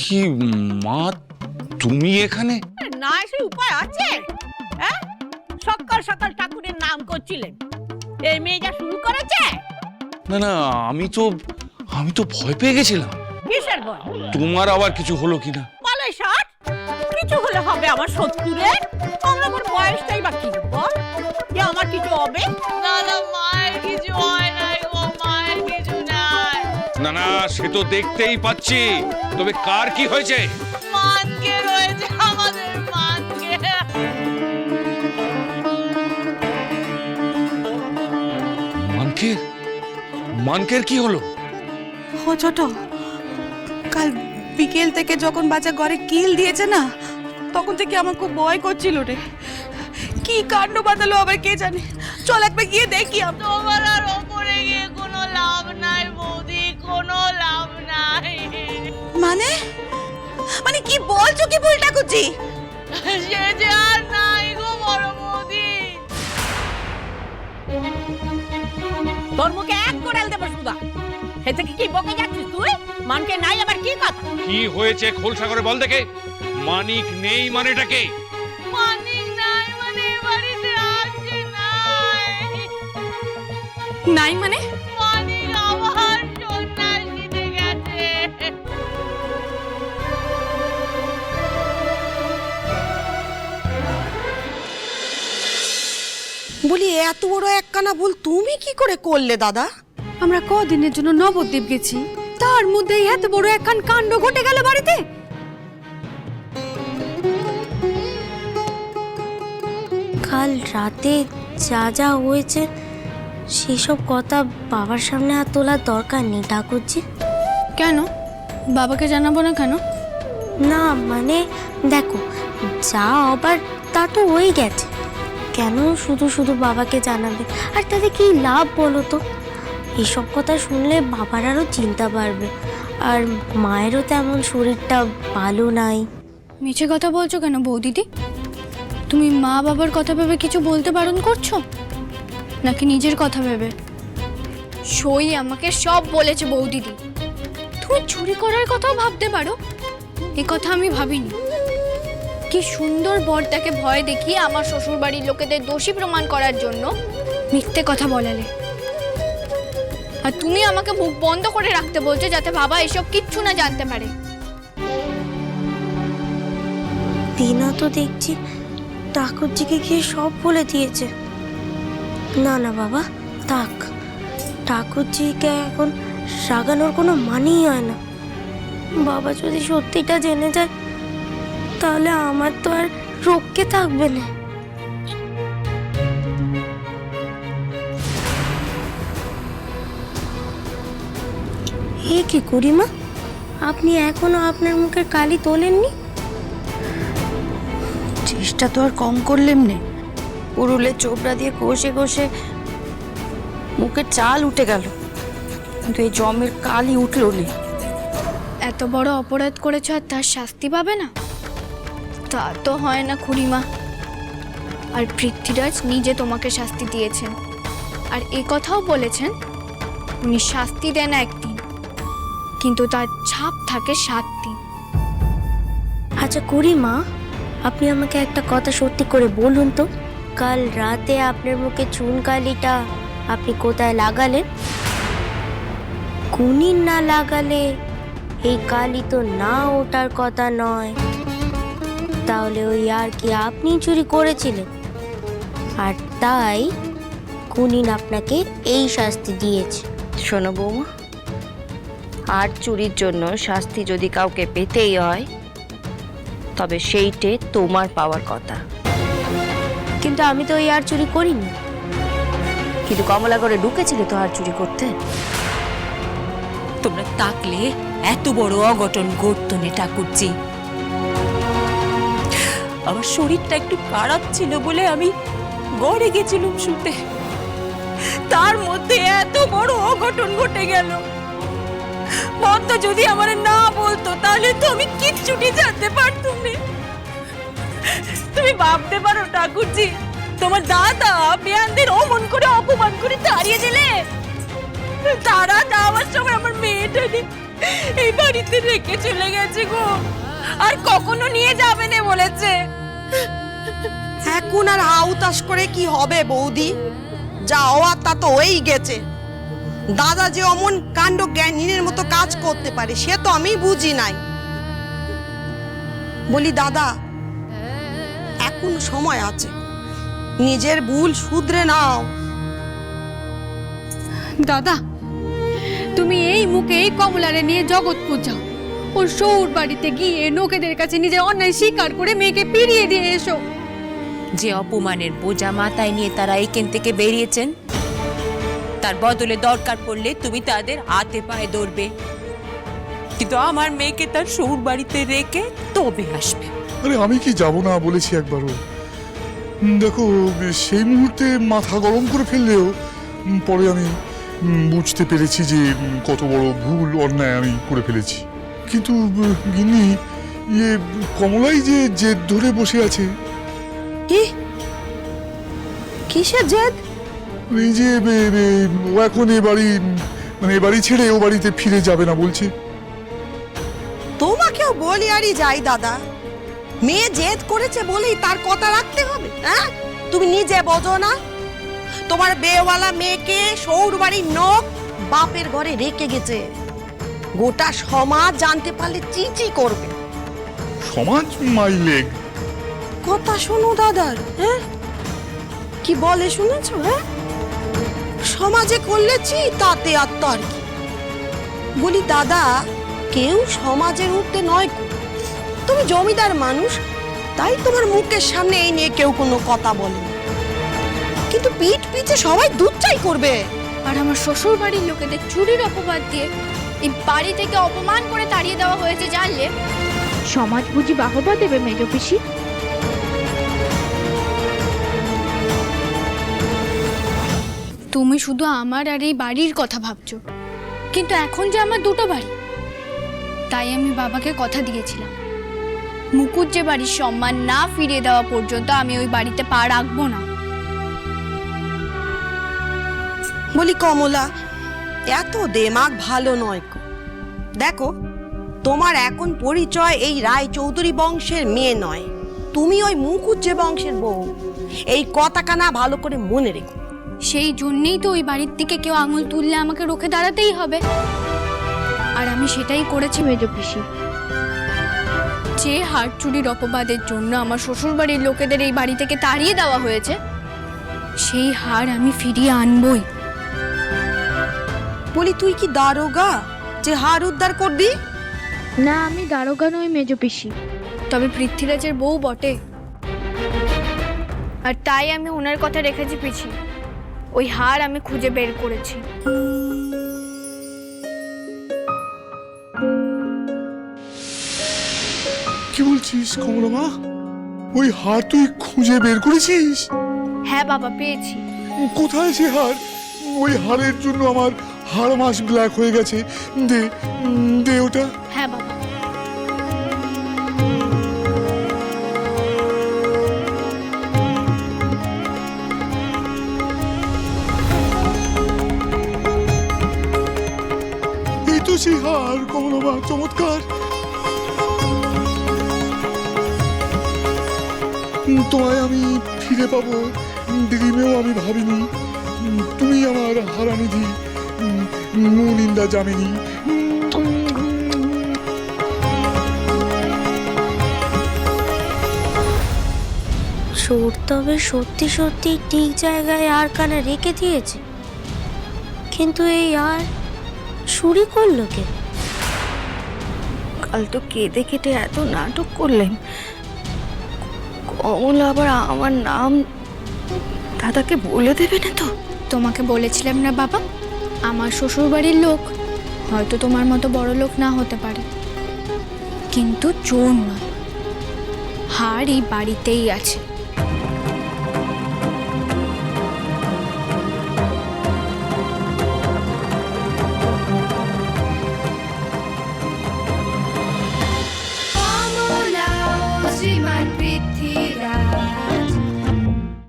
কি মা, তুমি এখানে? না এসে উপায় আছে? হ্যাঁ, সকাল সকাল ঠাকুরের নাম করছিলেন, এই মেয়ে যা শুরু করেছে। না না, আমি তো ভয় পেয়ে গেছিলাম। কিসের ভয়? তোমার আবার কিছু হলো কিনা। বলে ষাট, কিছু হলে হবে আমার শত্রুরের। আমার আবার বয়সটাই বা কি বল, যে আমার কিছু হবে? দাদা মায়ের কিছু হয় নাই গো, মায়ের কিছু নাই। না না, সে তো দেখতেই পাচ্ছি, তবে কার কি হয়েছে? মানকে রয়েছে, আমাদের মানকে। মানকের? মানকের কি হলো? ও ছোট, কাল বিকেল থেকে যখন বাচ্চা ঘরে কিল দিয়েছে না, তখন থেকে আমার খুব ভয় করছিল রে। কি কাণ্ড বাঁধালো আবার কে জানে। চল একবার গিয়ে দেখি। তোমার আর ওপরে গিয়ে কোনো লাভ নাই বৌদি, কোনো লাভ নাই। মানে মানে কি বলছো, কি ভুলটা করছি? সে যে আর নাই গো বড় বৌদি। তোর মুখে এক কোড়াল দেবো সুদা। সে থেকে কি বকে যাচ্ছিস তুই? মানকে নাই আবার কি কথা? কি হয়েছে খোলসা করে বল দেখে। মানিক নেই মানেটাকে? মানিক নাই মানে এ বাড়িতে আসছে নাই। নাই মানে? মানিক আবার সন্ন্যাসীতে গেছে। বলি এত বড় একখানা ভুল তুমি কি করে করলে দাদা? আমরা কদিনের জন্য নবদ্বীপ গেছি, তার মধ্যে এত বড় একখান কাণ্ড ঘটে গেল বাড়িতে। কাল রাতে যা যা হয়েছে সেসব কথা বাবার সামনে আর তোলার দরকার নেই ঠাকুরজি। কেন বাবাকে জানাবো না কেন? না মানে দেখো, যা আবার তা তো হয়ে গেছে, কেন শুধু শুধু বাবাকে জানাবে? আর তাতে কি লাভ বলো তো? এসব কথা শুনলে বাবার আরও চিন্তা বাড়বে, আর মায়েরও তেমন শরীরটা ভালো নাই। মিছে কথা বলছো কেন বৌদিদি? তুমি মা বাবার কথা ভেবে কিছু বলতে বারণ করছো, নাকি নিজের কথা ভেবে? সই আমাকে সব বলেছে বৌদিদি। তুমি চুরি করার কথাও ভাবতে পারো, এ কথা আমি ভাবিনি। কি সুন্দর বরটাকে ভয় দেখিয়ে আমার শ্বশুর বাড়ির লোকেদের দোষী প্রমাণ করার জন্য মিথ্যে কথা বলালে, আর তুমি আমাকে মুখ বন্ধ করে রাখতে বলছো যাতে বাবা এসব কিচ্ছু না জানতে পারে। দিনা তো দেখছি ঠাকুরজিকে গিয়ে সব বলে দিয়েছে। না না বাবা, থাক, ঠাকুরজিকে এখন রাগানোর কোনো মানেই হয় না। বাবা যদি সত্যিটা জেনে যায় তাহলে আমার তো আর রক্ষে থাকবে না। হে কি করিমা, আপনি এখনো আপনার মুখের কালি তোলেননি? চেষ্টা তো আর কম করলেম নে, উরুলে চোপড়া দিয়ে ঘষে ঘষে মুখের চাল উঠে গেল, কিন্তু এই জমের কালই উঠলো নে। এত বড় অপরাধ করেছ আর তার শাস্তি পাবে না? তা তো হয় না খুড়িমা। আর পৃথ্বীরাজ নিজে তোমাকে শাস্তি দিয়েছেন, আর এ কথাও বলেছেন উনি শাস্তি দেন একদিন, কিন্তু তার ছাপ থাকে 7 দিন। আচ্ছা করিমা, আপনি আমাকে একটা কথা সত্যি করে বলুন তো, কাল রাতে আপনার মুখে চুনকালিটা আপনি কোথায় লাগালেন? কুনির না লাগালে এই কালি তো না ওঠার কথা নয়। তাহলে ওই আর কি আপনি চুরি করেছিলেন, আর তাই কুনিন আপনাকে এই শাস্তি দিয়েছে। শোনো বৌমা, আর চুরির জন্য শাস্তি যদি কাউকে পেতেই হয় তবে সেইটে তোমার পাওয়ার কথা। কিন্তু আমি তো ওই আর চুরি করিনি। কিন্তু কমলা করে ঢুকেছিলে তো আর চুরি করতে। তোমরা তাকলে এত বড় অঘটন ঘটতো না ঠাকুরজি। আমার শরীরটা একটু খারাপ ছিল বলে আমি ঘরে গেছিলাম শুতে, তার মধ্যে এত বড় অঘটন ঘটে গেল। মন্ত যদি আমার না বলতো তাহলে তো আমি কিচ্ছুটি জানতে পারতাম না। তুমি ভাবতে পারো ঠাকুরজি, তোমার দাদা বেয়ানদের অমন করে অপমান করে তাড়িয়ে দিলে। তারা যাওয়ার সময় আমার মেয়েটা এই বাড়িতে রেখে চলে গেছে গো, আর কখনো নিয়ে যাবে না বলেছে। এখন আর হাউতাস করে কি হবে বৌদি, যা হওয়ার তা তো হয়েই গেছে। দাদা যে অমন কাণ্ড জ্ঞানীর মতো কাজ করতে পারে সে তো আমি বুঝি নাই। বলি দাদা, এখন সময় আছে, নিজের ভুল শুধরে নাও। দাদা, তুমি এই মুখে এই কমলারে নিয়ে জগৎপুর যাও, ওর শৌর বাড়িতে গিয়ে লোকেদের কাছে নিজের অন্যায় স্বীকার করে মেয়েকে ফিরিয়ে দিয়ে এসো। যে অপমানের বোঝা মাথায় নিয়ে তারা এইখান থেকে বেরিয়েছেন, তার বদলে দরকার পড়লে তুমি তাদের হাতে পায়ে ধরবে, কিন্তু আমার মেয়েকে তার শ্বশুর বাড়িতে রেখে তবে আসবে। আরে আমি কি যাব না বলেছি একবারও? দেখো, সেই মুহূর্তে মাথা গরম করে ফেললেও পরে আমি বুঝতে পেরেছি যে কত বড় ভুল অন্যায় আমি করে ফেলেছি। কিন্তু গিন্নি, কমলাই যে জেদ ধরে বসে আছে। কি কিসের জেদ? এই যে ও এখন এ বাড়ি ছেড়ে ও বাড়িতে ফিরে যাবে না বলছে। তোমাকেও বলি আরই যাই দাদা, মেয়ে জেদ করেছে বলেই তার কথা রাখতে হবে? হ্যাঁ, তুমি নিজে বোঝো না? তোমার বেওয়ালা মেয়েকে শৌর বাড়ির নোক বাপের ঘরে রেখে গেছে, গোটা সমাজ জানতে পারলে চিচি করবে। সমাজ মাইলেগ কথা শোনো দাদার, হ্যাঁ কি বলে শুনেছো? হ্যাঁ, সমাজে করলে তাতে আর তার কি? বলি দাদা, কেউ সমাজের উঠতে নয়, তুমি জমিদার মানুষ, তাই তোমার মুখের সামনে এই নিয়ে কেউ কোনো কথা বলে, কিন্তু পিঠ পিছে সবাই দুধ চাই করবে। আর আমার শ্বশুর বাড়ির লোকেদের চুরির অপবাদ দিয়ে এই বাড়ি থেকে অপমান করে তাড়িয়ে দেওয়া হয়েছে জানলে সমাজ বুঝি বাহবা দেবে মেজ পিসি? তুমি শুধু আমার আর এই বাড়ির কথা ভাবছো, কিন্তু এখন যে আমার দুটো বাড়ি, তাই আমি বাবাকে কথা দিয়েছিলাম মুকুট যে বাড়ির সম্মান না ফিরিয়ে দেওয়া পর্যন্ত আমি ওই বাড়িতে পা রাখবো না। বলি কমলা, এত দেমাগ ভালো নয়। দেখো, তোমার এখন পরিচয় এই রায় চৌধুরী বংশের মেয়ে নয়, তুমি ওই মুকুজ্জে বংশের বউ। এই কথাখানা ভালো করে মনে রেখো। সেই জন্যই তো ওই বাড়ির দিকে কেউ আঙুল তুললে আমাকে রুখে দাঁড়াতেই হবে, আর আমি সেটাই করেছি মেজ পিসি। যে হার চুরির অপবাদের জন্য আমার শ্বশুর বাড়ির লোকেদের এই বাড়ি থেকে তাড়িয়ে দেওয়া হয়েছে, সেই হার আমি ফিরিয়ে আনবই। বলি তুই কি দারোগা যে হার উদ্ধার করবি? না, আমি দারোগা নই মেজ পিসি, তবে পৃথ্বীরাজের বউ বটে, আর তাই আমি ওনার কথা রেখেছি পিসি। ওই হার আমি খুঁজে বের করেছি। কি বলছিস কমলা মা? ওই হার তুই খুঁজে বের করেছিস? হ্যাঁ বাবা, পেয়েছি। কোথায় সে হার? ওই হারের জন্য আমার হাড় মাস ব্ল্যাক হয়ে গেছে। দে দে ওটা। হ্যাঁ বাবা। এই তো সেই হার কমলা মা, চমৎকার। তোমায় আমি ফিরে পাবো ড্রিমেও আমি ভাবিনি। তুমি আমার হারানিধি, নিন্দা জামিনী। সুর তবে সত্যি সত্যি ঠিক জায়গায় আর কানা রেখে দিয়েছে, কিন্তু এই আর চুরি করলো কে? কাল তো কেঁদে কেটে এত নাটক করলেন, কমলা আবার আমার নাম দাদাকে বলে দেবে না তো? তোমাকে বলেছিলাম না বাবা, আমার শ্বশুর বাড়ির লোক হয়তো তোমার মতো বড় লোক না হতে পারে, কিন্তু চোর নয়। হার এই বাড়িতেই আছে।